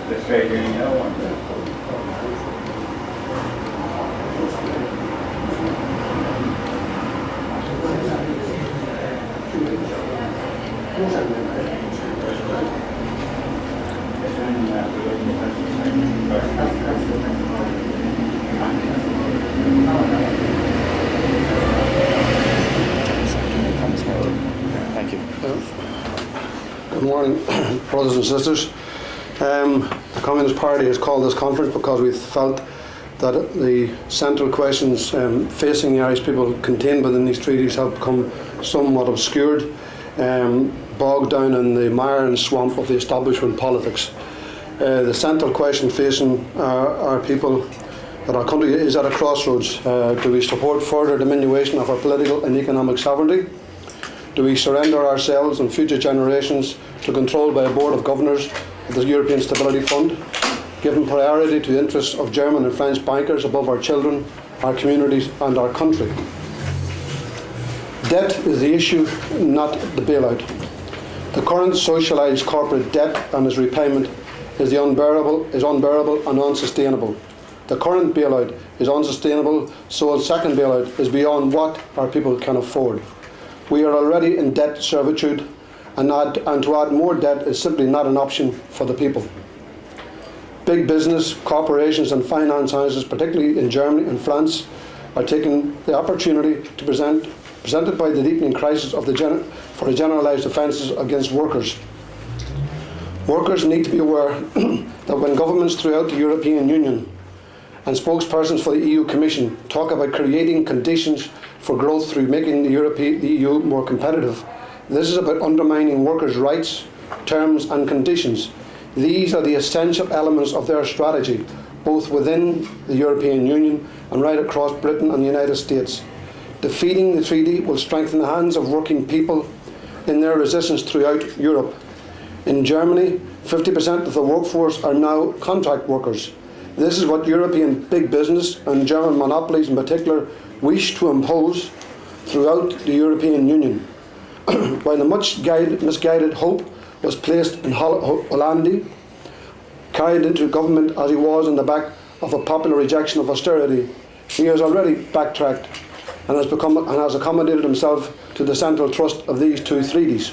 the trade union now one. Thank you. Good morning, brothers and sisters. The Communist Party has called this conference because we felt that the central questions facing the Irish people contained within these treaties have become somewhat obscured, bogged down in the mire and swamp of the establishment politics. The central question facing our people, that our country is at a crossroads. Do we support further diminution of our political and economic sovereignty? Do we surrender ourselves and future generations to control by a board of governors of the European Stability Fund, giving priority to the interests of German and French bankers above our children, our communities and our country? Debt is the issue, not the bailout. The current socialised corporate debt and its repayment is unbearable and unsustainable. The current bailout is unsustainable, so a second bailout is beyond what our people can afford. We are already in debt servitude, and to add more debt is simply not an option for the people. Big business, corporations and finance houses, particularly in Germany and France, are taking the opportunity to presented by the deepening crisis for the generalised offences against workers. Workers need to be aware that when governments throughout the European Union and spokespersons for the EU Commission talk about creating conditions for growth through making the EU more competitive, this is about undermining workers' rights, terms and conditions. These are the essential elements of their strategy, both within the European Union and right across Britain and the United States. Defeating the treaty will strengthen the hands of working people in their resistance throughout Europe. In Germany, 50% of the workforce are now contract workers. This is what European big business and German monopolies in particular wish to impose throughout the European Union. While a much misguided hope was placed in Hollande, carried into government as he was on the back of a popular rejection of austerity, he has already backtracked and has accommodated himself to the central thrust of these two treaties.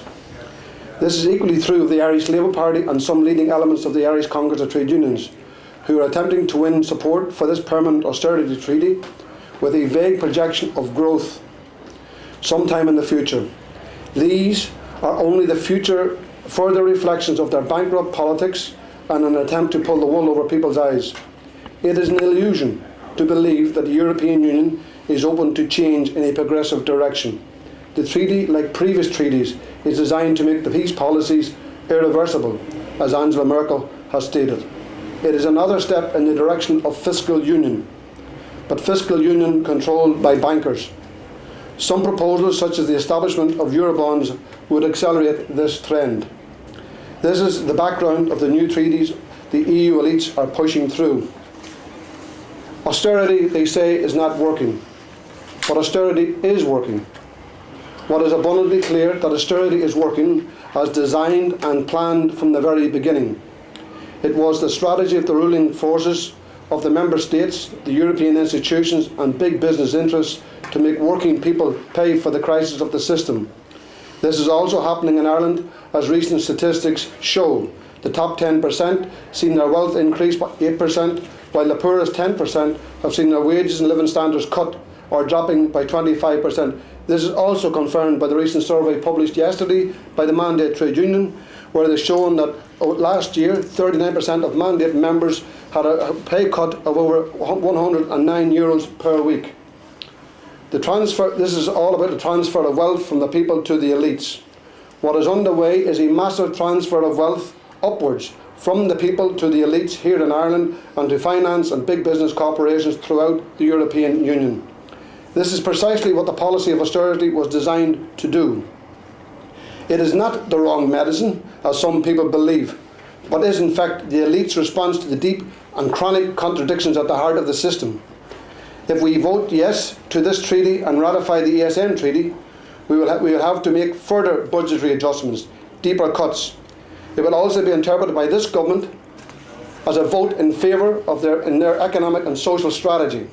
This is equally true of the Irish Labour Party and some leading elements of the Irish Congress of Trade Unions, who are attempting to win support for this permanent austerity treaty with a vague projection of growth sometime in the future. These are only the future further reflections of their bankrupt politics and an attempt to pull the wool over people's eyes. It is an illusion to believe that the European Union is open to change in a progressive direction. The treaty, like previous treaties, is designed to make the peace policies irreversible, as Angela Merkel has stated. It is another step in the direction of fiscal union, but fiscal union controlled by bankers. Some proposals, such as the establishment of Eurobonds, would accelerate this trend. This is the background of the new treaties the EU elites are pushing through. Austerity, they say, is not working, but austerity is working. What is abundantly clear that austerity is working as designed and planned from the very beginning. It was the strategy of the ruling forces of the member states, the European institutions and big business interests to make working people pay for the crisis of the system. This is also happening in Ireland, as recent statistics show. The top 10% seen their wealth increase by 8%, while the poorest 10% have seen their wages and living standards cut or dropping by 25%. This is also confirmed by the recent survey published yesterday by the Mandate Trade Union, where they've shown that last year 39% of Mandate members had a pay cut of over €109 per week. This is all about the transfer of wealth from the people to the elites. What is underway is a massive transfer of wealth upwards from the people to the elites here in Ireland and to finance and big business corporations throughout the European Union. This is precisely what the policy of austerity was designed to do. It is not the wrong medicine, as some people believe, but is in fact the elite's response to the deep and chronic contradictions at the heart of the system. If we vote yes to this treaty and ratify the ESM treaty, we will have to make further budgetary adjustments, deeper cuts. It will also be interpreted by this government as a vote in favour of their economic and social strategy.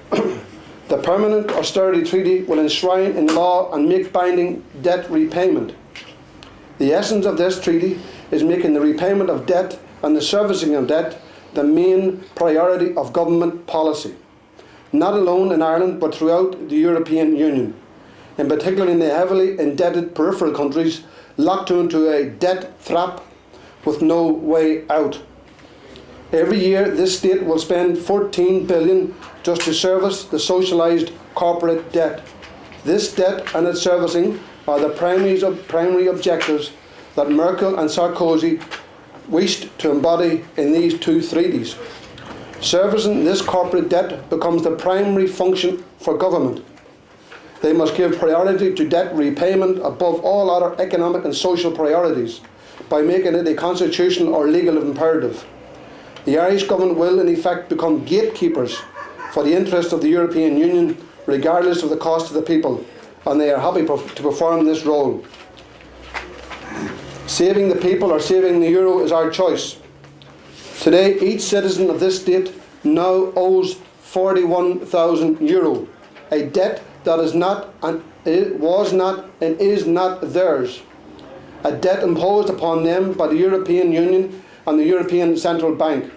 The Permanent Austerity Treaty will enshrine in law and make binding debt repayment. The essence of this treaty is making the repayment of debt and the servicing of debt the main priority of government policy, not alone in Ireland but throughout the European Union, and particularly in the heavily indebted peripheral countries locked into a debt trap with no way out. Every year this state will spend 14 billion just to service the socialised corporate debt. This debt and its servicing are the primary objectives that Merkel and Sarkozy wished to embody in these two treaties. Servicing this corporate debt becomes the primary function for government. They must give priority to debt repayment above all other economic and social priorities by making it a constitutional or legal imperative. The Irish government will in effect become gatekeepers for the interests of the European Union regardless of the cost to the people, and they are happy to perform this role. Saving the people or saving the euro is our choice. Today, each citizen of this state now owes €41,000, a debt that is not and was not and is not theirs, a debt imposed upon them by the European Union and the European Central Bank.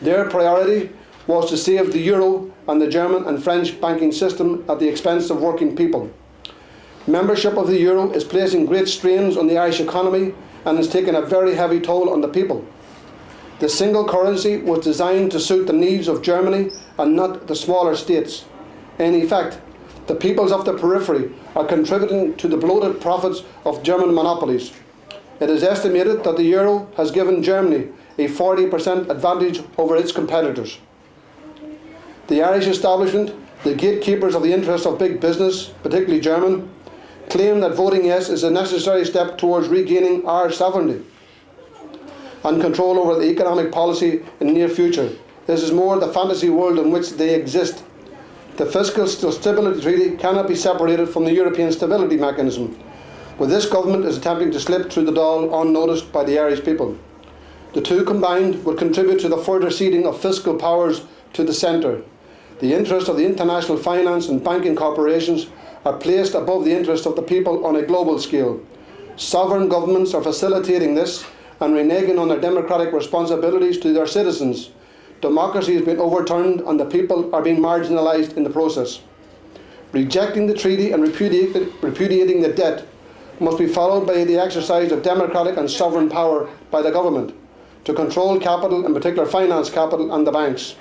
Their priority was to save the euro and the German and French banking system at the expense of working people. Membership of the euro is placing great strains on the Irish economy and is taking a very heavy toll on the people. The single currency was designed to suit the needs of Germany and not the smaller states. In effect, the peoples of the periphery are contributing to the bloated profits of German monopolies. It is estimated that the euro has given Germany a 40% advantage over its competitors. The Irish establishment, the gatekeepers of the interests of big business, particularly German, claim that voting yes is a necessary step towards regaining our sovereignty and control over the economic policy in the near future. This is more the fantasy world in which they exist. The Fiscal Stability Treaty cannot be separated from the European Stability Mechanism, where this government is attempting to slip through the door unnoticed by the Irish people. The two combined will contribute to the further ceding of fiscal powers to the centre. The interests of the international finance and banking corporations are placed above the interests of the people on a global scale. Sovereign governments are facilitating this and reneging on their democratic responsibilities to their citizens. Democracy has been overturned and the people are being marginalised in the process. Rejecting the treaty and repudiating the debt must be followed by the exercise of democratic and sovereign power by the government to control capital, in particular finance capital and the banks.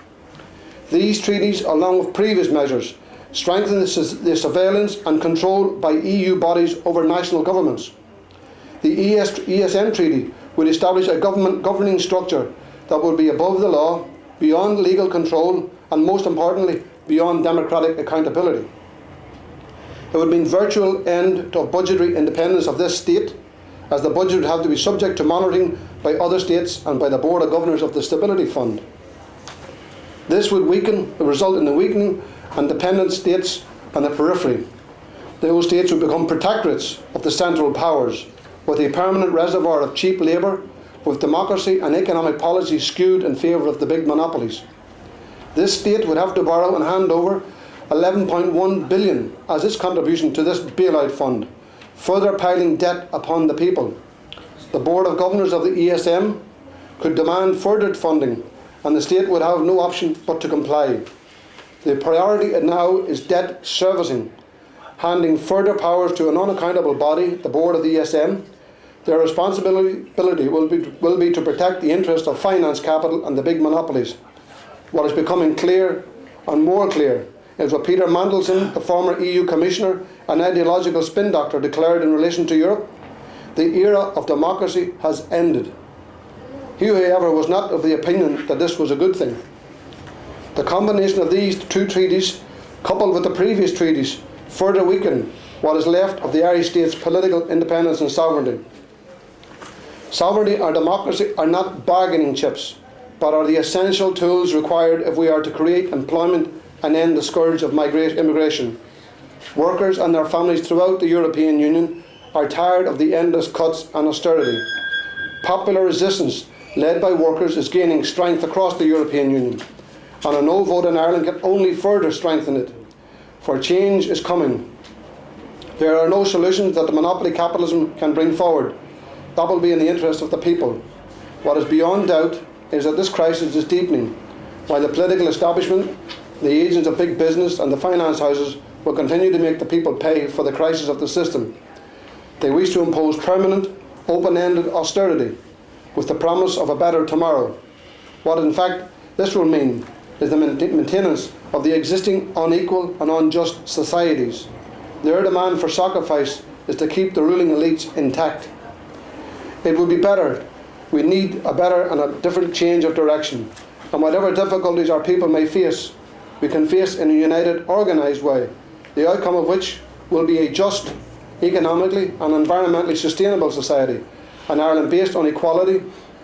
These treaties, along with previous measures, strengthen the surveillance and control by EU bodies over national governments. The ESM Treaty would establish a government governing structure that would be above the law, beyond legal control, and most importantly, beyond democratic accountability. It would mean virtual end to budgetary independence of this state, as the budget would have to be subject to monitoring by other states and by the Board of Governors of the Stability Fund. This would result in the weakening and dependent states on the periphery. Those states would become protectorates of the central powers, with a permanent reservoir of cheap labour, with democracy and economic policy skewed in favour of the big monopolies. This state would have to borrow and hand over 11.1 billion as its contribution to this bailout fund, further piling debt upon the people. The Board of Governors of the ESM could demand further funding, and the state would have no option but to comply. The priority now is debt servicing, handing further powers to an unaccountable body, the Board of the ESM. Their responsibility will be to protect the interests of finance capital and the big monopolies. What is becoming clear and more clear is what Peter Mandelson, the former EU Commissioner and ideological spin doctor, declared in relation to Europe. The era of democracy has ended. He, however, was not of the opinion that this was a good thing. The combination of these two treaties, coupled with the previous treaties, further weaken what is left of the Irish state's political independence and sovereignty. Sovereignty and democracy are not bargaining chips, but are the essential tools required if we are to create employment and end the scourge of immigration. Workers and their families throughout the European Union are tired of the endless cuts and austerity. Popular resistance led by workers, is gaining strength across the European Union, and a no vote in Ireland can only further strengthen it, for change is coming. There are no solutions that the monopoly capitalism can bring forward that will be in the interest of the people. What is beyond doubt is that this crisis is deepening, while the political establishment, the agents of big business and the finance houses will continue to make the people pay for the crisis of the system. They wish to impose permanent, open-ended austerity with the promise of a better tomorrow. What in fact this will mean is the maintenance of the existing unequal and unjust societies. Their demand for sacrifice is to keep the ruling elites intact. It would be better. We need a better and a different change of direction. And whatever difficulties our people may face, we can face in a united, organised way, the outcome of which will be a just, economically and environmentally sustainable society, an Ireland based on equality,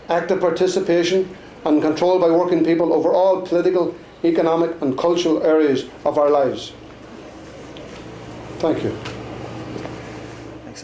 active participation and controlled by working people over all political, economic and cultural areas of our lives. Thank you. Thanks.